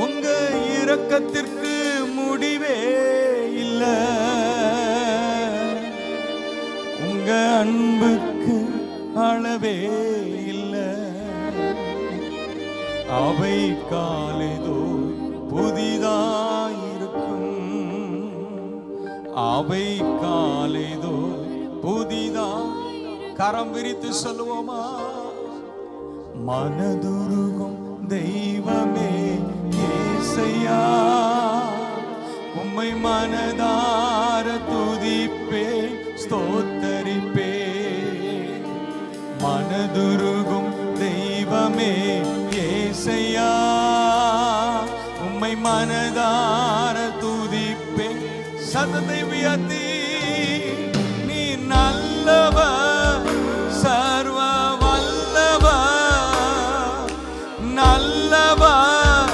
உங்க இரக்கத்திற்கு முடிவே இல்லை, உங்க அன்புக்கு அளவே இல்லை. அவை காலைதோ புதிதாயிருக்கும், அவை காலைதோ புதிதா. கரம் விரித்து சொல்லுவோமா? மனதுருகும் தெய்வமே இயேசையா, உம்மை மனதார துதிப்பே ஸ்தோத்தரிப்பே. மனதுருகும் தெய்வமே இயேசையா, உம்மை மனதார துதிப்பே. சத்தத்தை உயர்த்தி நீ நல்லவர், சர்வ வல்லவர், நல்லவர்,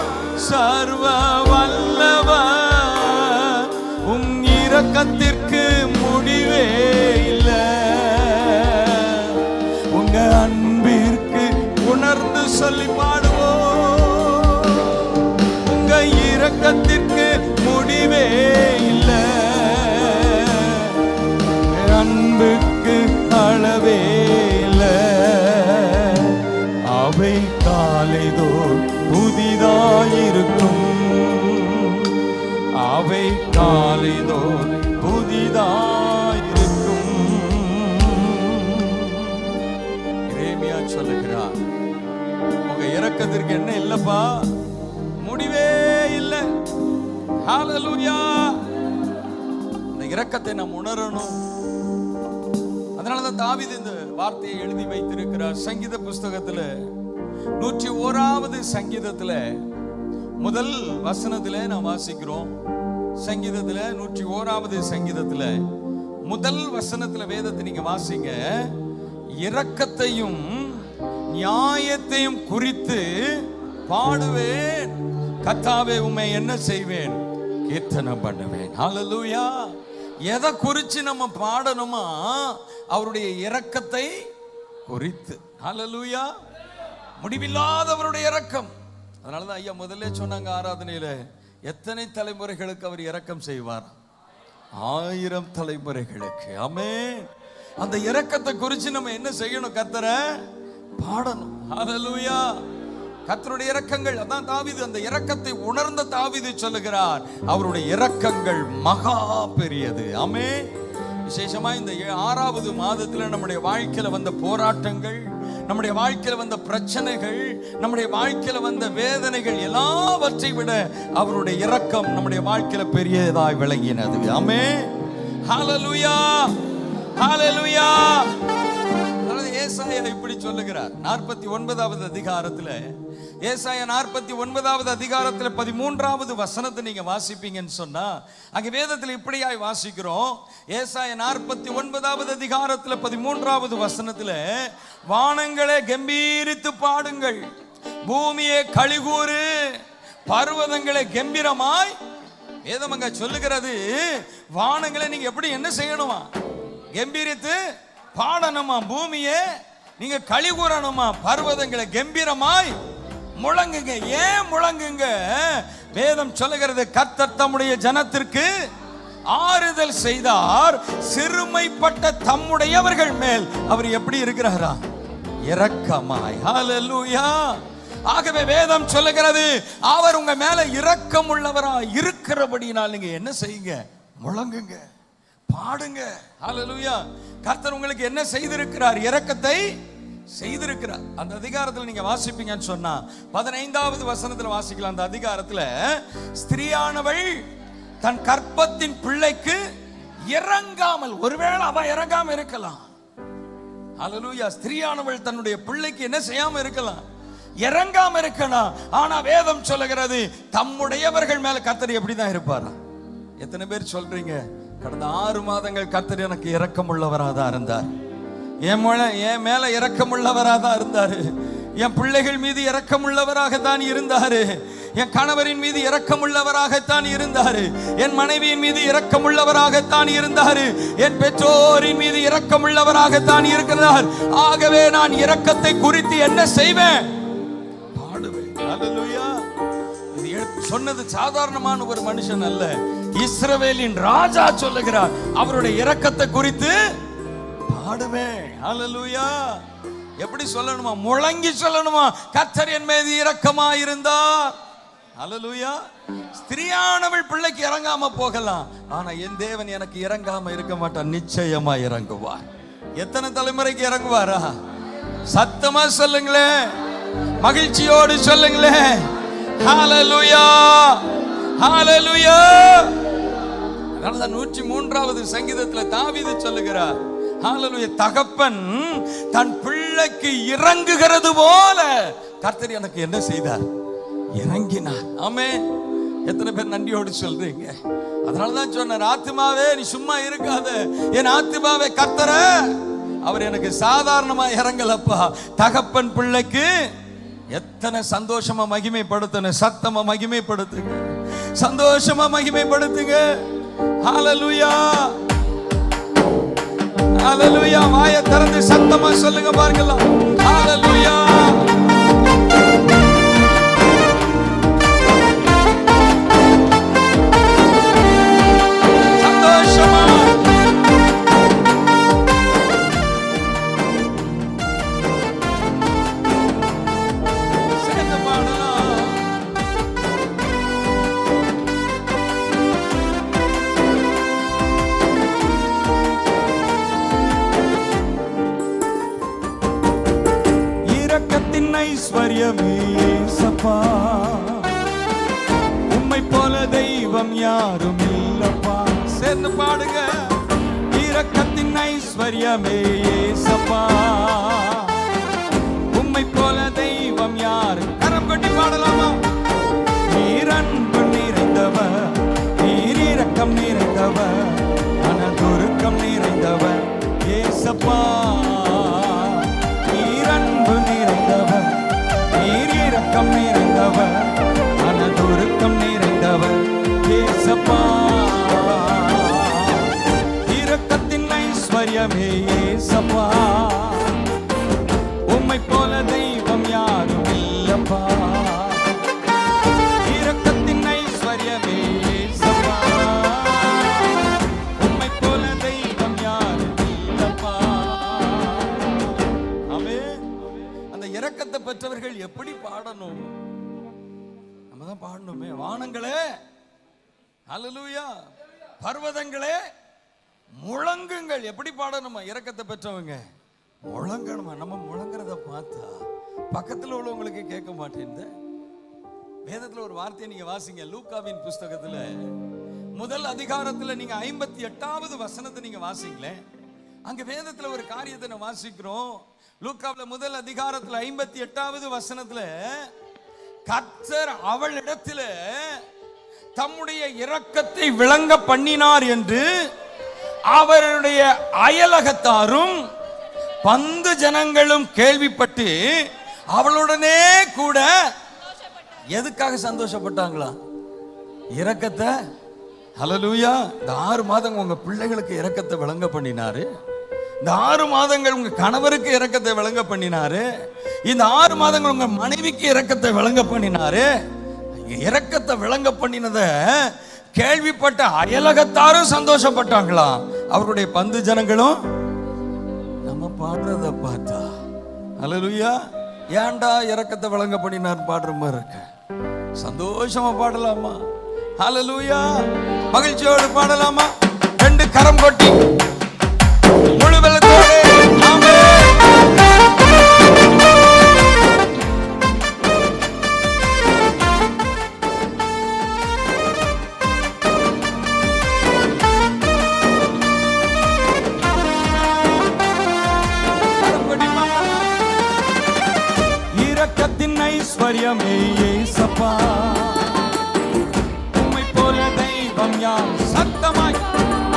சர்வ வல்லவர். உம் இரக்கத்திற்கு முடிவே இல்லை, உங்க அன்பிற்கு உணர்ந்து சொல்லி பாடுவோம். உங்க இரக்கத்திற்கு முடிவே இல்லை, அன்புக்கு அளவே இல்லை. அவை காலைதோர் புதிதாயிருக்கும், அவை காலைதோர் புதிதாயிருக்கும். எரேமியா சொல்லுகிறார், உங்க இரக்கத்திற்கு என்ன இல்லப்பா, முடிவே இல்லை. ஹல்லேலூயா. இந்த இரக்கத்தை நாம் உணரணும். அதனாலதான் தாவீது இந்த வார்த்தையை எழுதி வைத்திருக்கிறார். சங்கீத புஸ்தகத்துல 101வது சங்கீதத்துல முதல் வசனத்துல நாம் வாசிக்கிறோம். சங்கீதத்துல 101வது சங்கீதத்துல முதல் வசனத்துல வேதத்தை நீங்க வாசிங்க. இரக்கத்தையும் நியாயத்தையும் குறித்து பாடுவேன், கர்த்தாவே உம்மை என்ன செய்வேன், கீர்த்தனை பண்ணுவேன். ஹல்லேலூயா. எதை குறிச்சு நம்ம பாடணுமா? அவருடைய இரக்கத்தை குறித்து. ஹல்லேலூயா. முடிவில்லாதவருடைய இரக்கம். அதனாலதான் ஐயா முதல்ல சொன்னாங்க ஆராதனையில, எத்தனை தலைமுறைகளுக்கு அவர் இரக்கம் செய்வார்? 1000 தலைமுறைகளுக்கு. ஆமென். அந்த இரக்கத்தை குறிச்சு நம்ம என்ன செய்யணும்? கர்த்தரை பாடணும். ஹல்லேலூயா. கர்த்தருடைய இரக்கங்கள். அதான் தாவீது அந்த இரக்கத்தை உணர்ந்த தாவீது சொல்லுகிறார், அவருடைய இரக்கங்கள் மகா பெரியது. ஆமென். விசேஷமா இந்த 6வது மாதத்துல நம்முடைய வாழ்க்கையில வந்த போராட்டங்கள், நம்முடைய வாழ்க்கையில வந்த பிரச்சனைகள், நம்முடைய வாழ்க்கையில வந்த வேதனைகள் எல்லாவற்றை விட அவருடைய இரக்கம் நம்முடைய வாழ்க்கையில பெரியதாய் விளங்கினது. ஆமென். ஹல்லேலூயா. ஹல்லேலூயா. ஏசாயா இப்படி சொல்லுகிறார் 49வது அதிகாரத்துல. ஏசாயா 49வது அதிகாரத்துல 13வது வசனத்தை நீங்க வாசிப்பீங்கன்னு சொன்னா, அங்க வேதத்துல இப்படியாய் வாசிக்கிறோம். ஏசாயா 49வது அதிகாரத்துல 13வது வசனத்துல, வானங்களே கம்பீரித்து பாடுங்கள், பூமியே களிகூறு, பர்வதங்களே கம்பீரமாய். வேதம் அங்க சொல்லுகிறது, வானங்களை நீங்க எப்படி என்ன செய்யணுமா? கம்பீரித்து பாடணுமா? பூமியே நீங்க களி கூறணுமா? பர்வதங்களை கம்பீரமாய் முழங்குங்க. ஏன் முழங்குங்க? வேதம் சொல்லுகிறது, கர்த்தர் தம்முடைய ஜனத்திற்கு ஆறுதல் செய்தார், சிறுமைப்பட்ட தம்முடையவர்கள் மேல் அவர் எப்படி இருக்கிறாரா? இரக்கமாய். ஹல்லேலூயா. ஆகவே வேதம் சொல்லுகிறது, அவர் உங்க மேல இரக்கம் உள்ளவரா இருக்கிறபடினால் நீங்க என்ன செய்யுங்க? முழங்குங்க, பாடுங்க. ஹல்லேலூயா. கர்த்தர் உங்களுக்கு என்ன செய்திருக்கிறார்? இரக்கத்தை செய்திருக்கிறார். அந்த அதிகாரத்தில் நீங்க வாசிப்பீங்கன்னு சொன்னா 15வது வசனத்துல வாசிக்கலாம். அந்த அதிகாரத்துல, ஸ்திரீயானவள் தன் கற்பத்தின் பிள்ளைக்கு இறங்காமல், ஒருவேளை அவ இறங்காம இருக்கலாம். ஹல்லேலூயா. ஸ்திரீயானவள் தன்னுடைய பிள்ளைக்கு என்ன செய்யாம இருக்கலாம்? இறங்காம இருக்கலாம். ஆனா வேதம் சொல்லுகிறது, தம்முடையவர்கள் மேல கர்த்தர் எப்படிதான் இருப்பாரா? எத்தனை பேர் சொல்றீங்க, கடந்த 6 மாதங்கள் கர்த்தர் எனக்கு இரக்கமுள்ளவராக இருந்தார், என் மேல இரக்கமுள்ளவராக இருந்தாரு, என் பிள்ளைகள் மீது இரக்கமுள்ளவராகத்தான் இருந்தாரு, என் கணவரின் மீது இரக்கமுள்ளவராகத்தான் இருந்தாரு, என் மனைவியின் மீது இரக்கமுள்ளவராகத்தான் இருந்தாரு, என் பெற்றோரின் மீது இரக்கமுள்ளவராகத்தான் இருக்கிறார். ஆகவே நான் இரக்கத்தை குறித்து என்ன செய்வேன்? பாடுவேன். ஹல்லேலூயா. இது சொன்னது சாதாரணமான ஒரு மனுஷன் அல்ல, இஸ்ரவேலின் ராஜா சொல்லுகிறார். அவருடைய இரக்கத்தை குறித்து பாடுவேன். ஹல்லேலூயா. எப்படி சொல்லணுமா? முழங்கி சொல்லணுமா? கர்த்தர் என் மீது இரக்கமா இருந்தார். ஹல்லேலூயா. ஸ்திரியானவள் பிள்ளைக்கு இறங்காம போகலாம், ஆனா என் தேவன் எனக்கு இறங்காம இருக்க மாட்டார், நிச்சயமா இறங்குவார். எத்தனை தலைமுறைக்கு இறங்குவாரா? சத்தமா சொல்லுங்களேன், மகிழ்ச்சியோடு சொல்லுங்களேன். ஹல்லேலூயா, ஹல்லேலூயா. 103வது சங்கீதத்துல தாவீது சொல்லுகிறார், ஹல்லேலூயா, தகப்பன் தன் பிள்ளைக்கு இறங்குகிறது போல கர்த்தர் எனக்கு என்ன செய்தார்? இறங்கினார். ஆமென். எத்தனை பேர் நன்றியோடு சொல்றீங்க? அதனாலதான் சொன்னார், ஆத்துமாவே நீ சும்மா இருக்காத, என் ஆத்துமாவே கர்த்தர அவர் எனக்கு சாதாரணமா இறங்கலப்பா. தகப்பன் பிள்ளைக்கு எத்தனை சந்தோஷமா மகிமைப்படுத்தணும். சத்தமா மகிமைப்படுத்துங்க, சந்தோஷமா மகிமைப்படுத்துங்க. ஹல்லேலூயா, ஹல்லேலூயா. வாயை திறந்து சத்தமா சொல்லுங்க பார்க்கலாம். ஹல்லேலூயா. சந்தோஷமா சேர்ந்து பாடலாம். இரக்கத்தின் ஐஸ்வர்யமே இயேசப்பா, உம்மை போல தெய்வம் யாரும் இல்லப்பா. சேர்ந்து பாடுங்க. இரக்கத்தின் ஐஸ்வர்யமே இயேசப்பா, உம்மை போல தெய்வம் யாரு? கரம் கொட்டி பாடலாமா? நீர் அன்பு நிறைந்தவர், நீர் இரக்கம் நிறைந்தவர், மனதுருக்கம் நிறைந்தவர் இயேசப்பா. நீர் அன்பு நிறைந்தவர், நீர் இரக்கம் நிறைந்தவர், மனதுருக்கம் நிறைந்தவர் இயேசப்பா. இரக்கத்தின் ஐஸ்வர்யமே இயேசப்பா, உம்மை போல தெய்வம் யாரும் இல்லப்பா. இரக்கத்தின் ஐஸ்வர்யமே இயேசப்பா, உம்மை போல தெய்வம் யாரும் இல்லப்பா. ஆமென். அந்த இரக்கத்தை பெற்றவர்கள் எப்படி பாடணும்? நம்ம தான் பாடணுமே. வானங்களே ஹல்லேலூயா, பர்வதங்களே முழங்குங்கள். எப்படி பாடணுமா? இரக்கத்தை பெற்றவங்க முழங்கணுமா? நம்ம முழங்குறத பார்த்தா பக்கத்தில் உள்ளவங்களுக்கு கேட்க மாட்டேங்குது. வேதத்தில் ஒரு வார்த்தையை நீங்க வாசிங்க. லூக்காவின் புஸ்தகத்துல முதல் அதிகாரத்துல நீங்க 58வது வசனத்தை நீங்க வாசிங்களே. அங்க வேதத்துல ஒரு காரியத்தை நான் வாசிக்கிறோம். லூக்காவுல முதல் அதிகாரத்துல 58வது வசனத்துல கர்த்தர் அவளிடத்துல தம்முடைய இரக்கத்தை விளங்க பண்ணினார் என்று அவருடைய அயலகத்தாரும் பந்து ஜனங்களும் கேள்விப்பட்டு அவளுடனே கூட எதுக்காக சந்தோஷப்பட்டாங்களா? இரக்கத்தை. ஹல்லேலூயா. இந்த 6 மாதம் உங்க பிள்ளைகளுக்கு இரக்கத்தை விளங்க பண்ணினாரு. இந்த 6 மாதங்கள் உங்க கணவருக்கு இரக்கத்தை விளங்க பண்ணினாரு. இந்த 6 மாதங்கள் உங்க மனைவிக்கு இரக்கத்தை விளங்க பண்ணினாரு. இரக்கத்தை விளங்க பண்ணினத கேள்விப்பட்ட அயலகத்தாரும் சந்தோஷப்பட்டாங்களாம். அவருடைய பந்து ஜனங்களும். நம்ம பாடுறத பார்த்தா ஹல்லேலூயா, ஏன்டா இரக்கத்தை விளங்க பண்ணினார் பாடுற மாதிரி இருக்க. சந்தோஷமா பாடலாமா? ஹல்லேலூயா. மகிழ்ச்சியோடு பாடலாமா? 2 கரம் கொட்டி முழு வெள்ளத்தோடு. இரக்கத்தின் ஐஸ்வர்யமே இயேசப்பா, உம்மை போல தெய்வம் யார்? சத்தமாய்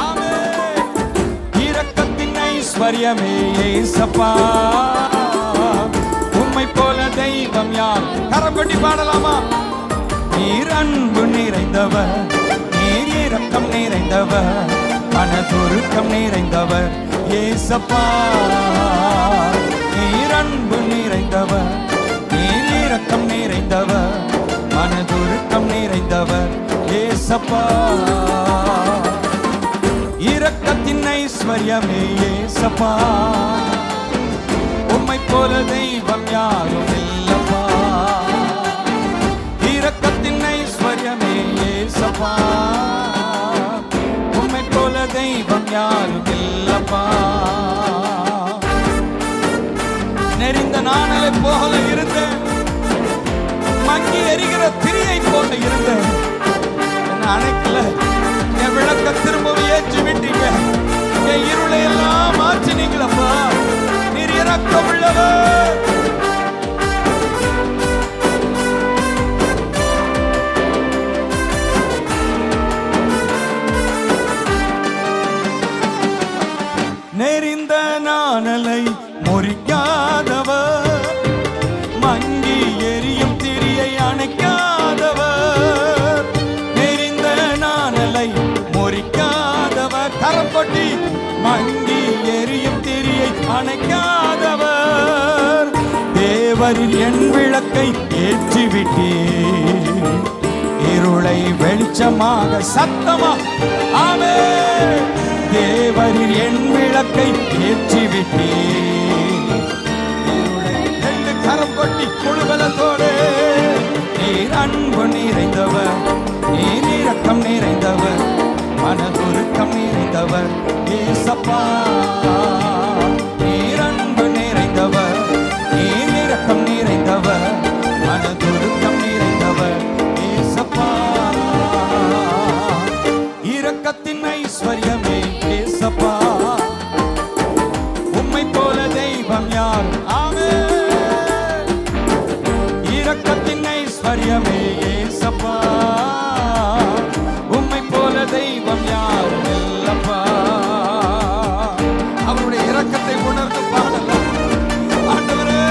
ஆமென். இரக்கத்தின் ஐஸ்வர்யமே இயேசப்பா, உம்மை போல தெய்வம் யார்? கரம் கொட்டி பாடலாமா? நீர் அன்பு நிறைந்தவர், நீர் இரக்கம் நிறைந்தவர், மனதுருக்கம் நிறைந்தவர் இயேசப்பா. நீர் அன்பு நிறைந்தவர், நீர் இரக்கம் நிறைந்தவர், மனதுருக்கம் நிறைந்தவர் நிறைந்தவர் ஏசப்பா. இரக்கத்தின் ஐஸ்வர்யமே ஏசப்பா, உம்மை போல தெய்வம் யாரும் இல்லப்பா. இரக்கத்தின் ஐஸ்வர்யமே ஏசப்பா, உம்மை போல தெய்வம் யாரும் இல்லப்பா. நெறிந்த நாணலை போல இருந்தேன், மங்கி எரிகிற திரியை போல இருந்தேன். அணைக்கல, என் விளக்க திரும்பவும் ஏற்றி விட்டீங்க, என் இருளை எல்லாம் மாற்றினீங்களப்பா. நீர் இரக்கம் உள்ளவர். நெறிந்த நாணலை முறிக்காதவர், மங்கி எரியும் திரியை அணைக்காதவர். நெறிந்த நாணலை முறிக்காதவர், கரப்பொட்டி மங்கி எரியும் திரியை அணைக்காதவர். தேவரில் என் விளக்கை ஏற்றிவிட்டீர், இருளை வெளிச்சமாக சத்தமா ஆமென். தேவரில் என் விளக்கை ஏற்றிவிட்டீர், இருளை ரெண்டு கரம் கொட்டி குழுவலத்தோடு. நீர் அன்பு நிறைந்தவர், நீர் இரக்கம் நிறைந்தவர், மனதுருக்கம் நிறைந்தவர் ஏசப்பா. நீர் அன்பு நிறைந்தவர், நீர் இரக்கம் நிறைந்தவர், மனதுருக்கம் நிறைந்தவர் ஏசப்பா. இரக்கத்தின் ஐஸ்வர்யமே ஏசப்பா, உம்மை போல தெய்வம் யார் ஆமென். இரக்கத்தின் ஐஸ்வர்யமே ஏசப்பா, உம்மை போல தெய்வம் யார் இல்லப்பா. அவருடைய இரக்கத்தை உணர்ந்து பாடலாம். ஆண்டவரே,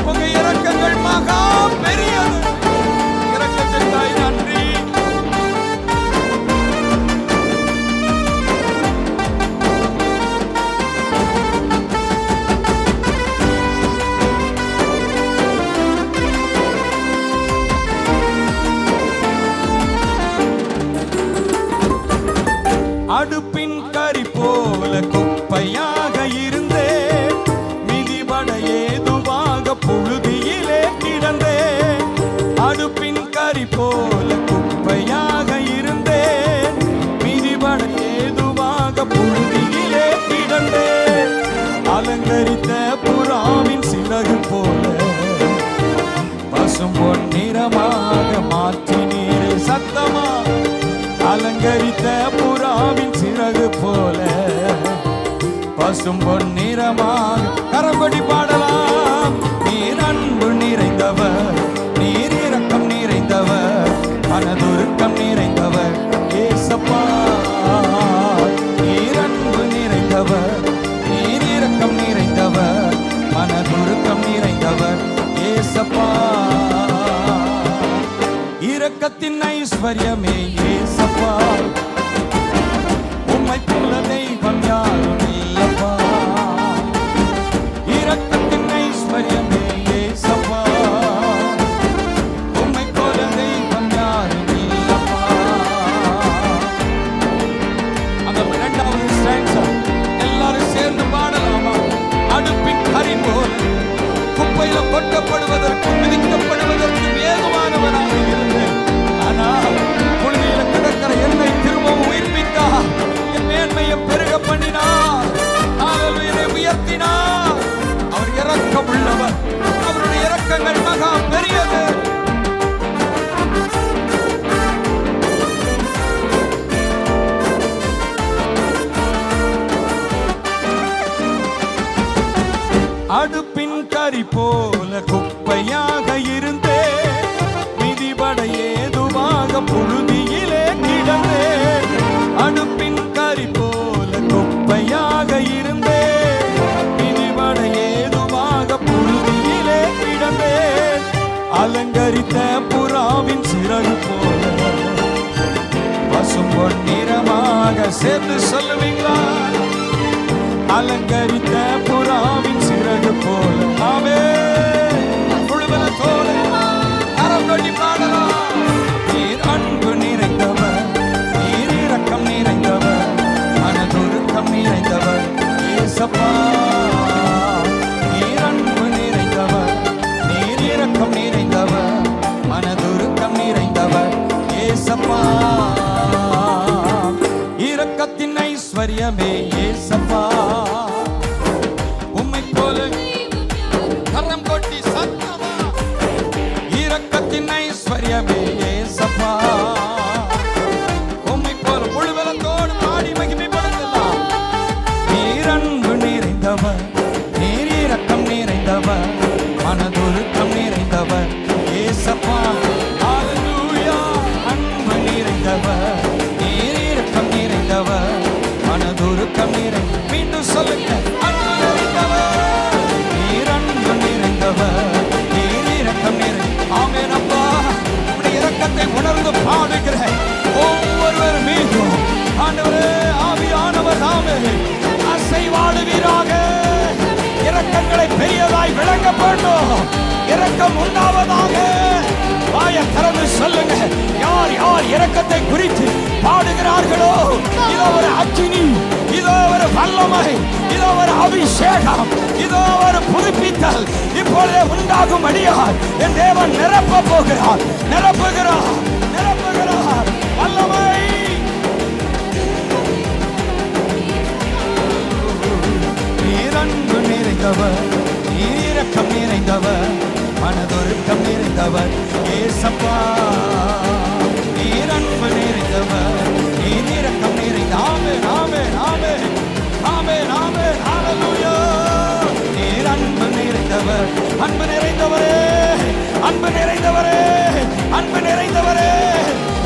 உங்க இரக்கங்கள் மகா பெரியது. இரக்கத்திற்காய் நன்றி. அடுப்பின் கரி போல குப்பையாக இருந்தேன், மிதிபட ஏதுவாக புழுதியிலே கிடந்தேன். அடுப்பின் கரி போல குப்பையாக இருந்தேன், மிதிபட ஏதுவாக புழுதியிலே கிடந்தேன். அலங்கரித்த புறாவின் சிறகு போல பசும் பொன்னிறமாக மாற்றினீரே சத்தமா. அலங்கரித்த புறாவின் சிறகு போல பசும் பொன்னிறமாக கரம்படி பாடலாம். நீர் அன்பு நிறைந்தவர், நீர் இரக்கம் நிறைந்தவர், மனதுருக்கம் நிறைந்தவர் ஏசப்பா. நீர் அன்பு நிறைந்தவர், நீர் இரக்கம் நிறைந்தவர், மனதுருக்கம் நிறைந்தவர் ஏசப்பா. இரக்கத்தின் ஐஸ்வர்யமே ஏசப்பா, உம்மை போல தெய்வம் யாரும் இல்லப்பா. இரக்கத்தின் ஐஸ்வர்யமே ஏசப்பா, உம்மை போல தெய்வம் யாரும் இல்லப்பா. அந்த இரண்டாவது ஸ்டான்ஸா எல்லாரும் சேர்ந்து பாடலாமா? அடுப்பின் கரி போல குப்பையில கொட்டப்படுவதற்கு மிதிக்கப்படுவதற்கு வேகமானவனாக இருந்தேன். ஆனால் புழுதியில கிடக்கிற என்னை திரும்பவும் உயிர்ப்பித்தார், என் மேன்மையை பெருக பண்ணினார், என்னை உயர்த்தினார். அவர் இரக்கம் உள்ளவர், அவருடைய இரக்கங்கள் மகா பெரியது. அடுப்பின் கரி போல குப்பையாக இருந்தேன், மிதிபட ஏதுவாக புழுதியிலே கிடந்தேன். அடுப்பின் கரி போல குப்பையாக இருந்தேன், மிதிபட ஏதுவாக புழுதியிலே கிடந்தேன். அலங்கரித்த புறாவின் சிறகு போல பசும் பொன்னிறமாக சேர்ந்து சொல்லுவீங்களா? அலங்கரித்த புறாவின் சிறகு போல ஆமென். முழுவல தோல கரம் கொட்டி பாடலாம். ஐஸ்வர்யமே ஏசப்பா, உம்மை போல கரம் கொட்டி சத்தமா, இரக்கத்தின் ஐஸ்வர்யமே ஏசப்பா, உம்மை போல முழுவலத்தோடு பாடி மகிமைப்படுத்தலாம். நீர் அன்பு நிறைந்தவர், நீர் இரக்கம் நிறைந்தவர், மனதுருக்கம் நிறைந்தவர் ஏசப்பா. ஹல்லேலூயா. அன்பு நிறைந்தவர், நீர் இரக்கம் நிறைந்தவர், மனதுருக்கம் நிறைந்தவர். மீண்டும் சொல்லுங்க, அன்பு நிறைந்தவர், நீர் அன்பு நிறைந்தவர், நீர் இரக்கம் நிறைந்தவர். ஆமென் அப்பா. உம்முடைய இரக்கத்தை உணர்ந்து பாடுகிற ஒவ்வொருவர் மீதும் ஆண்டவரே ஆவியானவர் நாமே அசைவாடுவீராக. இரக்கங்களை பெரியதாய் விளங்க வேண்டும். இரக்கம் உண்டாவதாக. வாயை திறந்து சொல்லுங்க, யார் யார் இரக்கத்தை குறித்து பாடுகிறார்களோ, இதோ ஒரு அக்கினி, இதோ ஒரு வல்லமை, இதோ ஒரு அபிஷேகம், இதோ ஒரு புதுப்பித்தல் இப்பொழுதே உண்டாகும்படியால் என் தேவன் நிரப்ப போகிறார், நிரப்புகிறார், நிரப்புகிறார். வல்லமை அன்பு நிறைந்தவர், இரக்கம் நிறைந்தவர், மனதுருக்கம் நிறைந்தவர் ஏசப்பா. அன்பு நிறைந்தவர், இரக்கம் நிறைந்த. ஆமென், ஆமென், ஆமென், ஆமென், ஆமென். ஹல்லேலூயா. அன்பு நிறைந்தவர், அன்பு நிறைந்தவரே, அன்பு நிறைந்தவரே, அன்பு நிறைந்தவரே,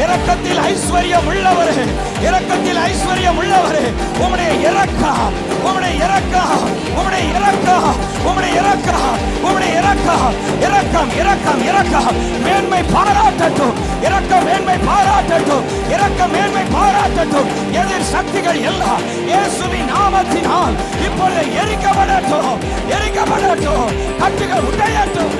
இரக்கத்தில் ஐஸ்வர்யம் உள்ளவரே, இரக்கத்தில் ஐஸ்வர்யம் உள்ளவரே, உம்முடைய இரக்கம், உம்முடைய இரக்கம், உம்முடைய இரக்கம், உம்முடைய இரக்கம், உம்முடைய இரக்கம், இரக்கம், இரக்கம், இரக்கம் மேன்மை பாராட்டட்டும், இரக்கம் மேன்மை பாராட்டட்டும், இரக்கம் மேன்மை பாராட்டட்டும். எதிர் சக்திகள் எல்லாம் இயேசுவின் நாமத்தினால் இப்பொழுது எரிக்கப்படட்டும், எரிக்கப்படட்டும், கட்டுகள் உடையட்டும்.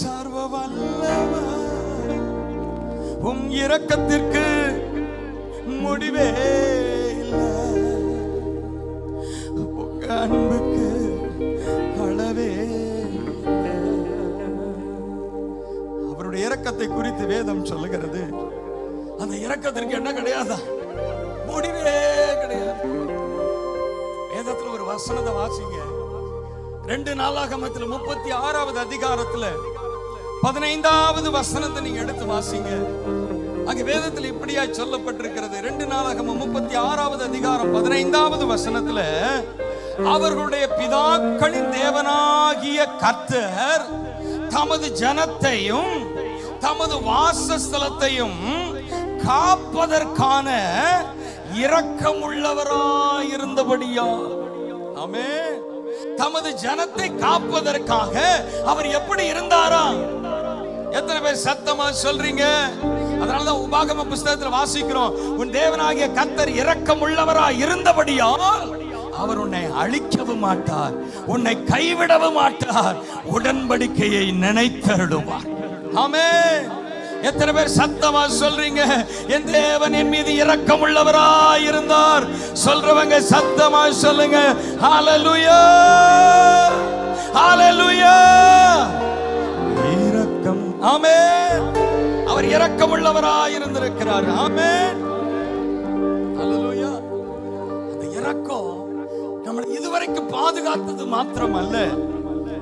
சர்வ வல்லவர், உம் இரக்கத்திற்கு முடிவே இல்லை, உங்க அன்புக்கு அளவே இல்லை. அவருடைய இரக்கத்தை குறித்து வேதம் சொல்லுகிறது, அந்த இரக்கத்திற்கு என்ன கிடையாதா, முடிவே கிடையாது. வேதத்துல ஒரு வசனத்தை வாசிங்க, 2 நாளாகமத்துல 36வது அதிகாரத்துல 15வது வசனத்தை நீங்க எடுத்து வாசிங்க. அங்க வேதத்தில் இப்படியாய் சொல்லப்பட்டிருக்கிறது. 2 நாளாகமம் 36வது அதிகாரம் 15வது வசனத்துல, அவர்களுடைய பிதாக்களின் தேவனாகிய கர்த்தர் தமது ஜனத்தையும் தமது வாசஸ்தலத்தையும் காப்பதற்கான இரக்கமுள்ளவராய் இருந்தபடியா. ஆமென். தமது ஜனத்தை காப்பதற்காக அவர் எப்படி இருந்தாரா? எத்தனை பேர் சத்தமா சொல்றீங்க? அதனாலதான் உபாகம புஸ்தகத்தில் வாசிக்கிறோம், உன் தேவனாகிய கர்த்தர் இரக்கம் உள்ளவராய் இருந்தபடியால் அவர் உன்னை அழிக்கவும் மாட்டார், உன்னை கைவிடவும் மாட்டார், உடன்படிக்கையை நினைத்தருளுவார். ஆமென். எத்தனை பேர் சத்தமா சொல்றீங்க, என் தேவன் என் மீது இரக்கம் உள்ளவராய் இருந்தார்? சொல்றவங்க சத்தமா சொல்லுங்க, ஹல்லேலூயா, ஹல்லேலூயா. இரக்கம், ஆமென். அவர் இரக்கம் உள்ளவராய் இருந்திருக்கிறார். ஆமென், ஹல்லேலூயா. அந்த இரக்கம் நம்மளை இதுவரைக்கும் பாதுகாத்தது மாத்திரம் அல்ல,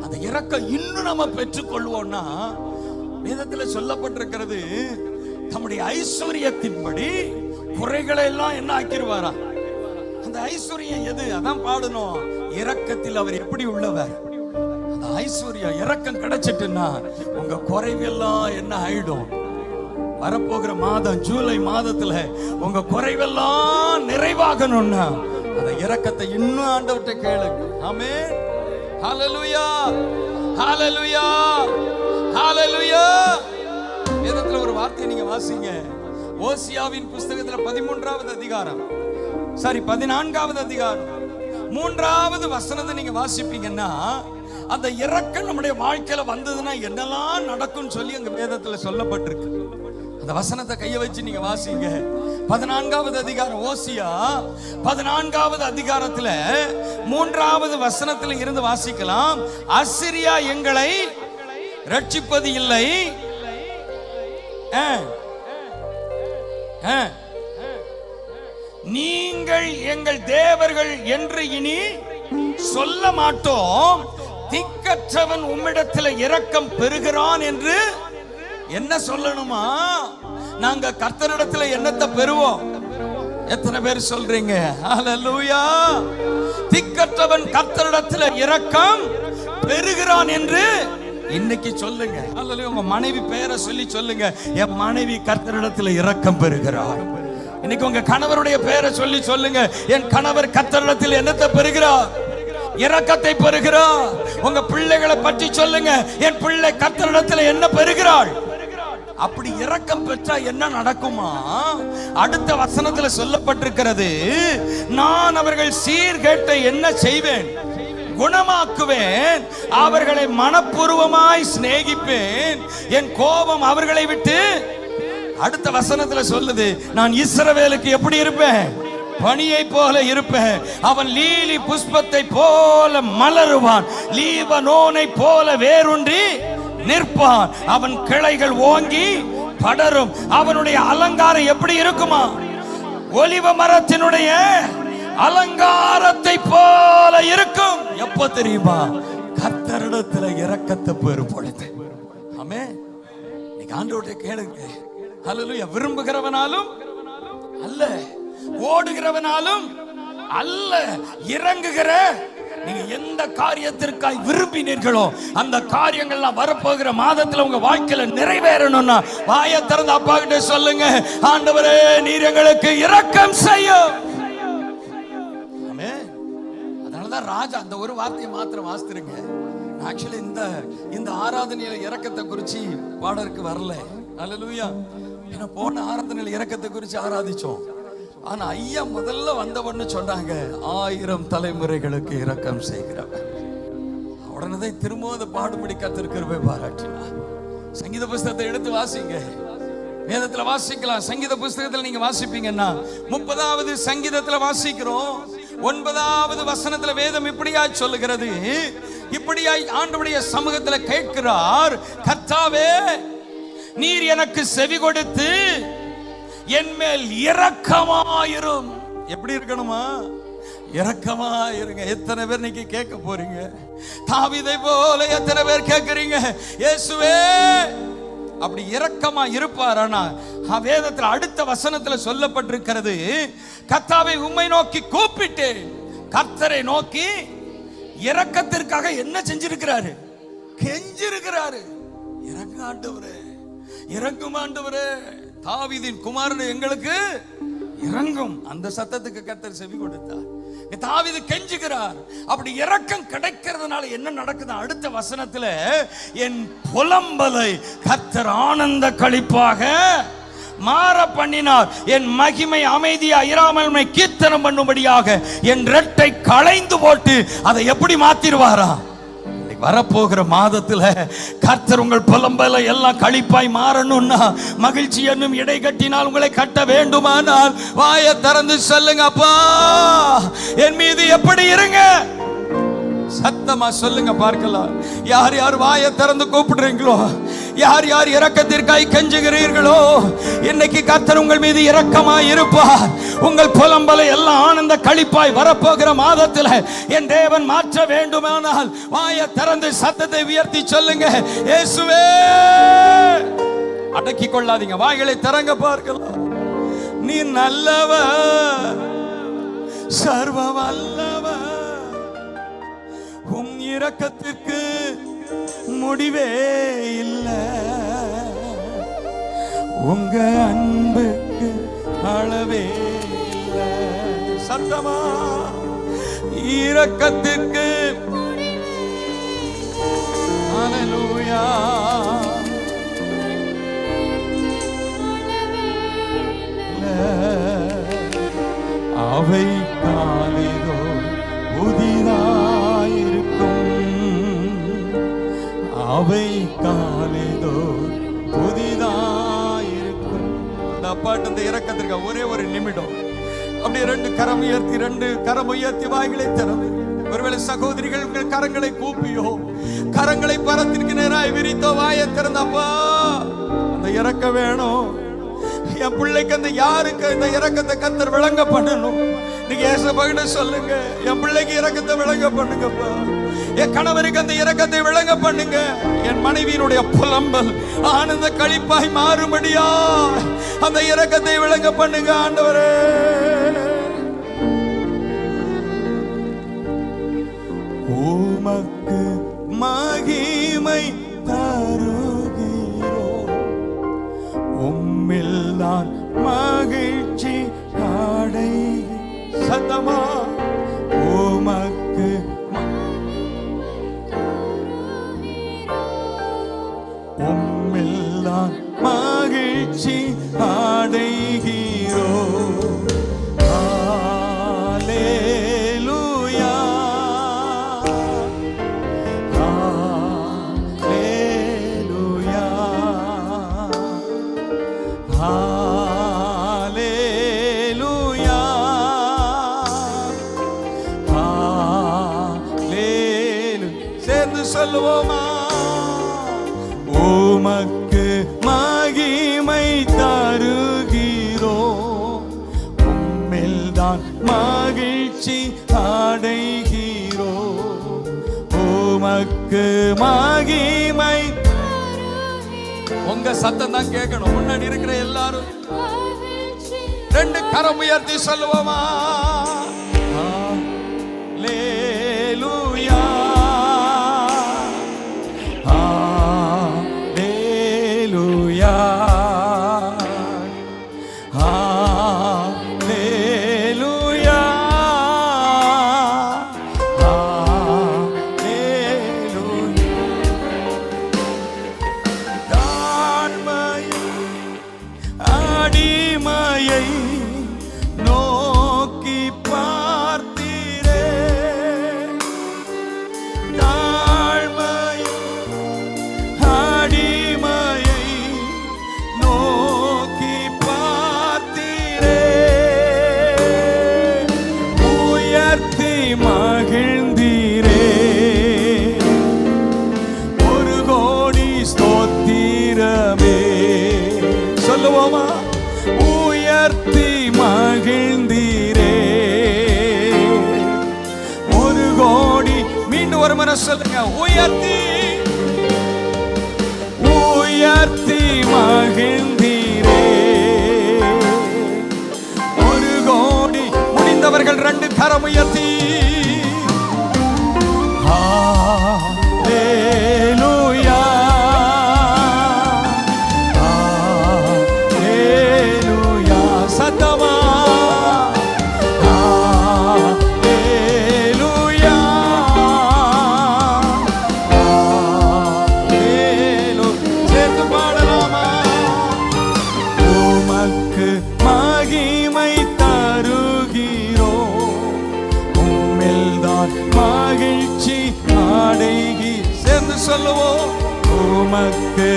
அந்த இரக்கம் இன்னும் நம்ம பெற்றுக்கொள்வோம்னா, வேதத்துல சொல்லப்பட்டிருக்கிறது, தம்முடைய ஐஸ்வர்யத்தின்படி குறைகளை எல்லாம் என்ன ஆக்கிடுவாரா? அந்த ஐஸ்வர்யம் எது? அதான் பாடணும், இரக்கத்தில் அவர் எப்படி உள்ளவர். அந்த ஐஸ்வர்யம் இரக்கம் கிடைச்சிட்டுன்னா உங்க குறைவெல்லாம் என்ன ஆயிடும்? வரப்போகிற மாதம் ஜூலை மாதத்துல உங்க குறைவெல்லாம் நிறைவாகணும்னா அந்த இரக்கத்தை இன்னும் ஆண்டவர்கிட்ட கேளுங்க. ஆமென், ஹல்லேலூயா, ஹல்லேலூயா, ஹல்லேலூயா. வேதத்துல ஒரு வார்த்தையை நீங்க வாசிங்க, ஓசியாவின் புஸ்தகத்துல 13வது அதிகாரம், 14வது அதிகாரம் 3வது வசனத்தை நீங்க வாசிப்பீங்கன்னா, அந்த இரக்கம் நம்முடைய வாழ்க்கையில வந்ததுன்னா என்னெல்லாம் நடக்கும் சொல்லி அங்க வேதத்துல சொல்லப்பட்டிருக்கு. அந்த வசனத்தை கைய வச்சு நீங்க வாசிங்க. 14வது அதிகாரம் ஓசியா 14வது அதிகாரத்துல 3வது வசனத்துல இருந்து வாசிக்கலாம். அசிரியா எங்களை ரட்சிப்பது இல்லை, நீங்கள் எங்கள் தேவர்கள் என்று இனி சொல்ல மாட்டோம், திக்கற்றவன் உம்மிடத்தில் இரக்கம் பெறுகிறான் என்று என்ன சொல்லணுமா? நாங்க கர்த்தரிடத்துல என்னத்தை பெறுவோம்? எத்தனை பேர் சொல்றீங்க ஹல்லேலூயா? திக்கற்றவன் கர்த்தரிடத்துல இரக்கம் பெறுகிறான் என்று இன்னைக்கு சொல்லுங்க. ஹல்லேலூயா. உங்க மனைவி பெயரை சொல்லி சொல்லுங்க, என் மனைவி கர்த்தரிடத்துல இரக்கம் பெறுகிறார். இன்னைக்கு உங்க கணவருடைய பெயரை சொல்லி சொல்லுங்க, என் கணவர் கர்த்தரிடத்தில் என்னத்தை பெறுகிறார்? இரக்கத்தை பெறுகிறார். உங்க பிள்ளைகளை பற்றி சொல்லுங்க, என் பிள்ளை கர்த்தரிடத்தில் என்ன பெறுகிறாள்? அப்படி இரக்கம் பெற்றா என்ன நடக்குமா? அடுத்த வசனத்துல சொல்லப்பட்டிருக்கிறது, நான் அவர்கள் சீர்கேட்டை என்ன செய்வேன்? குணமாக்குவேன், அவர்களை மனப்பூர்வமாய் சிநேகிப்பேன், என் கோபம் அவர்களை விட்டு. அடுத்த வசனத்துல சொல்லுது, நான் இஸ்ரவேலுக்கு எப்படி இருப்பேன்? பனியை போல இருப்பேன். அவன் லீலி புஷ்பத்தை போல மலருவான், லீபனோனை போல வேரூன்றி நிற்பான், அவன் கிளைகள் ஓங்கி படரும். அவனுடைய அலங்காரம் எப்படி இருக்குமா? ஒலிவ மரத்தினுடைய அலங்காரத்தை போல இருக்கும். எப்ப தெரியுமா? கர்த்தரிடத்துல இரக்கத்தை பெறு பொழுது. ஆமென். நீங்க ஆண்டவரே கேளுங்க. ஹல்லேலூயா. விரும்புகிறவனாலும் அல்ல, ஓடுகிறவனாலும் அல்ல, இறங்குகிற. நீங்க எந்த காரியத்திற்காய் விரும்பினீர்களோ அந்த காரியங்கள்லாம் வரப்போகிற மாதத்துல உங்க வாழ்க்கையில நிறைவேறணும்னா வாயை திறந்து அப்பா கிட்ட சொல்லுங்க, ஆண்டவரே நீர் எங்களுக்கு இரக்கம் செய்யும். ஆமென். அதனாலதான் ராஜா அந்த ஒரு வார்த்தையை மாத்திரம் வாசித்துருங்க. ஆக்சுவலி இந்த ஆராதனையில இரக்கத்தை குறிச்சு பாடலுக்கு வரல. ஹல்லேலூயா. ஏன்னா போன ஆராதனையில இரக்கத்தை குறிச்சு ஆராதிச்சோம். ஆனா ஐயா முதல்ல வந்தவன்னு சொன்னாங்க, 1000 தலைமுறைகளுக்கு இரக்கம் செய்கிறவர். உடனேதான் திரும்ப பாடுபடி கர்த்தர் பாராட்டினார். சங்கீத புஸ்தகத்தை எடுத்து வாசிங்க, வேதத்துல வாசிக்கலாம். சங்கீத புஸ்தகத்துல நீங்க வாசிப்பீங்கன்னா 30வது சங்கீதத்துல வாசிக்கிறோம். 9வது வசனத்துல வேதம் இப்படியாய் சொல்லுகிறது, இப்படியாய் ஆண்டவருடைய சமூகத்துல கேட்கிறார், கர்த்தாவே நீர் எனக்கு செவி கொடுத்து என் மேல் இரக்கமாயிரும். எப்படி இருக்கணுமா? இரக்கமாயிருங்க. எத்தனை பேர் இன்னைக்கு கேட்க போறீங்க? தாவீதை போல எத்தனை பேர் கேட்கறீங்க, இயேசுவே அப்படி இரக்கமா இருப்பார். ஆனா வேதத்துல அடுத்த வசனத்துல சொல்லப்பட்டிருக்கிறது, கர்த்தாவை உம்மை நோக்கி கூப்பிட்டேன். கர்த்தரை நோக்கி இரக்கத்திற்காக என்ன செஞ்சிருக்கிறாரு? கெஞ்சிருக்கிறாரு. இறங்கு ஆண்டவரே, இறங்கும் ஆண்டவரே, தாவீதின் குமாரன் எங்களுக்கு இறங்கும். அந்த சத்தத்துக்கு கர்த்தர் செவி கொடுத்தார். தாவீது கெஞ்சுகிறார். அப்படி இரக்கம் கிடைக்கிறதுனால என்ன நடக்குது? அடுத்த வசனத்துல, என் புலம்பலை கர்த்தர் ஆனந்த களிப்பாக மாற பண்ணினார், என் மகிமை அமைதியா இராமல்மை கீர்த்தனம் பண்ணும்படியாக என் இரட்டை களைந்து போட்டு அதை எப்படி மாத்திருவாரா? வரப்போகிற மாதத்துல கர்த்தர் உங்கள் புலம்பல எல்லாம் களிப்பாய் மாறணும்னா, மகிழ்ச்சி என்னும் இடை கட்டினால் உங்களை கட்ட வேண்டுமானால் வாயை திறந்து சொல்லுங்க, அப்பா என் மீது எப்படி இருங்க. சத்தமா சொல்லுங்க பார்க்கலாம். யார் யார் வாயை திறந்து கூப்பிடுறீங்களோ, யார் யார் இரக்கத்திற்காய் கெஞ்சுகிறீர்களோ, இன்னைக்கு கர்த்தர் உங்கள் மீது இரக்கமாய் இருப்பார். உங்கள் புலம்பலை எல்லாம் ஆனந்த களிப்பாய் வரப்போகிற மாதத்தில் என் தேவன் மாற்ற வேண்டுமானால் வாயை திறந்து சத்தத்தை உயர்த்தி சொல்லுங்க, இயேசுவே. அடக்கி கொள்ளாதீங்க, வாய்களை திறங்க பார்க்கலாம். நீ நல்லவர், சர்வ வல்லவர், உம் இரக்கத்திற்கு முடிவே இல்லை, உங்க அன்புக்கு அளவே இல்லை. சத்தமா இரக்கத்திற்கு ஹல்லேலூயா. அவை காலிதோ புதிதாயிருக்கும், அவை காலிதோ புதிதாயிருக்கும், பாட்டு அந்த இரக்கத்திற்கு ஒரே ஒரு நிமிடம் அப்படியே ரெண்டு கரம் உயர்த்தி வாய்களை திறந்து, ஒருவேளை சகோதரிகள் உங்கள் கரங்களை கூப்பியோ கரங்களை பரத்திற்கு நேராய் விரித்தோ வாயை திறந்தப்பா அந்த இரக்க வேணும் என் பிள்ளைக்கு. அந்த யாருக்கு இந்த இரக்கத்தை கர்த்தர் விளங்க பண்ணணும், நீங்க ஏசப்பா சொல்லுங்க. என் பிள்ளைக்கு இரக்கத்தை விளங்க பண்ணுங்கப்பா. என் கணவருக்கு அந்த இரக்கத்தை விளங்க பண்ணுங்க. என் மனைவியினுடைய புலம்பல் ஆனந்த களிப்பாய் மாறும்படியா அந்த இரக்கத்தை விளங்க பண்ணுங்க ஆண்டவரே. உமக்கு மகிமை தருகிறோம், உம்மில் நான் மகிழ்ச்சி அடை. சத்தமா உமக்கு உம்மில் நான் மகிழ்ச்சி அடைகிறோம். ஹல்லேலூயா ஹல்லேலூயா ஹல்லேலூயா ஹல்லேலூயா. சேர்ந்து சொல்லுவோமா? உமக்கு மகிமை தருகிறோம், உம்மில் தான் மகிழ்ச்சி அடைகிறோம். உமக்கு மகிமை. உங்க சத்தம் தான் கேட்கணும். முன்னாடி இருக்கிற எல்லாரும் ரெண்டு கரம் உயர்த்தி சொல்லுவோமா? ஹல்லேலூயா ஹல்லேலூயா ஹல்லேலூயா ஹல்லேலூயா. தாழ்மையை அடிமையை நோக்கி பார்த்தீரே, தாழ்மையை அடிமையை நோக்கி பார்த்தீரே, உயர்த்தி மகிழ்ந்தீரே, ஒரு கோடி ஸ்தோத்திரமே. சொல்லுவோமா? உயர்த்தி மகிழ்ந்தீரே, ஒரு கோடி. மீண்டும் ஒரு முறை சொல்லுங்க. உயர்த்தி உயர்த்தி மகிழ்ந்தீரே, ஒரு கோடி. முடிந்தவர்கள் ரெண்டு கரம் உயர்த்தி ஹல்லேலூயா ஹல்லேலூயா. சத்தமா ஹல்லேலூயா ஹல்லேலூயா. சேர்ந்து பாடலாமா? உமக்கு மகிமை தருகிறோம், உம்மில் தான் மகிழ்ச்சி அடைகி. சேர்ந்து சொல்லுவோம். உமக்கு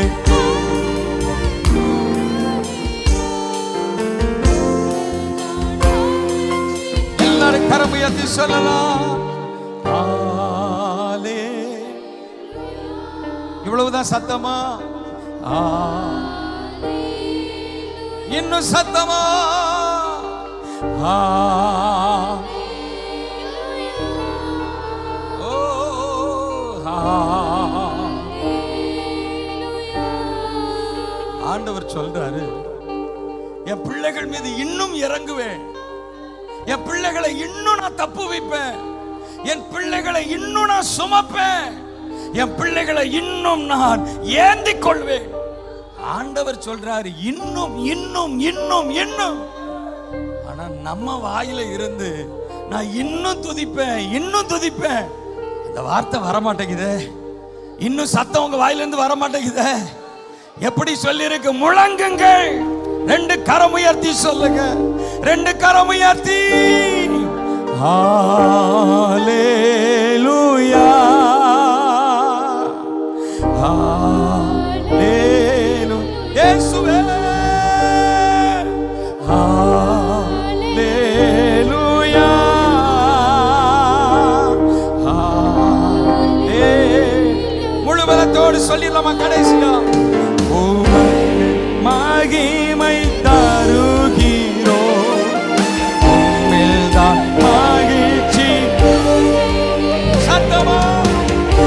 எல்லாரும் கரம் உயர்த்தி சொல்லலாம். ஆலே. இவ்வளவுதான் சத்தமா? இன்னும் சத்தமா? ஓ ஆண்டவர் சொல்றாரு, என் பிள்ளைகள் மீது இன்னும் இறங்குவேன், என் பிள்ளைகளை இன்னும் நான் தப்பு வைப்பேன், என் பிள்ளைகளை இன்னும் நான் சுமப்பேன், என் பிள்ளைகளை இன்னும் நான் ஏந்திக் கொள்வேன். ஆண்டவர் சொல்றாரு இன்னும் இன்னும் இன்னும் இன்னும். ஆனா நம்ம வாயில இருந்து நான் இன்னும் துதிப்பேன் இன்னும் துதிப்பேன், அந்த வார்த்தை வர மாட்டேங்குது. இன்னும் சத்தம் உங்க வாயிலிருந்து வர மாட்டேங்குது. எப்படி சொல்லி இருக்கு? முழங்குங்கள். ரெண்டு கரம் உயர்த்தி சொல்லுங்க. ரெண்டு கரம் உயர்த்தி ஹல்லேலூயா ஹல்லேலூயா. இயேசுவே கடைசியா உமக்கு மகிமை தருகிறோம், உம்மில்தான் மகிழ்ச்சி. சத்தமா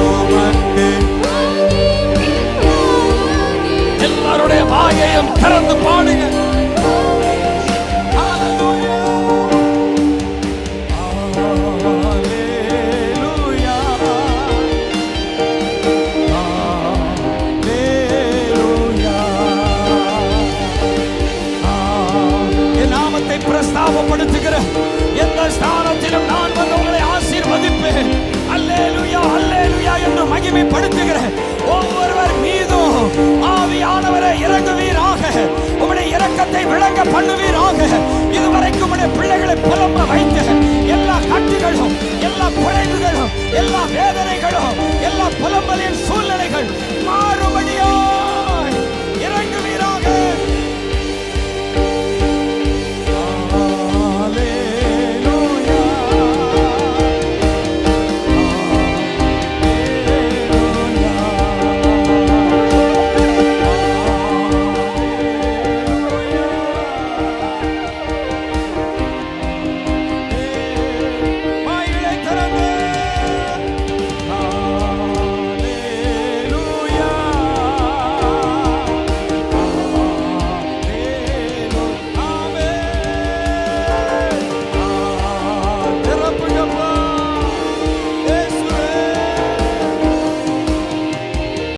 உமக்கு எல்லாருடைய வாயையும் திறந்து பாடுங்க. பிரஸ்தாபப்படுத்துகிற எந்த ஸ்தானத்திலும் நான் வந்து உங்களை ஆசீர்வதிப்பேன். அல்லேலூயா அல்லேலூயா என்று மகிமைப்படுத்துகிற ஒவ்வொருவர் மீதும் ஆவியானவரை இறங்குவீராக, உம்முடைய இரக்கத்தை விளங்க பண்ணுவீராக. இதுவரைக்கும் உம்முடைய பிள்ளைகளை புலம்ப வைத்த எல்லா கட்டுகளும், எல்லா குறைவுகளும், எல்லா வேதனைகளும், எல்லா புலம்பலின்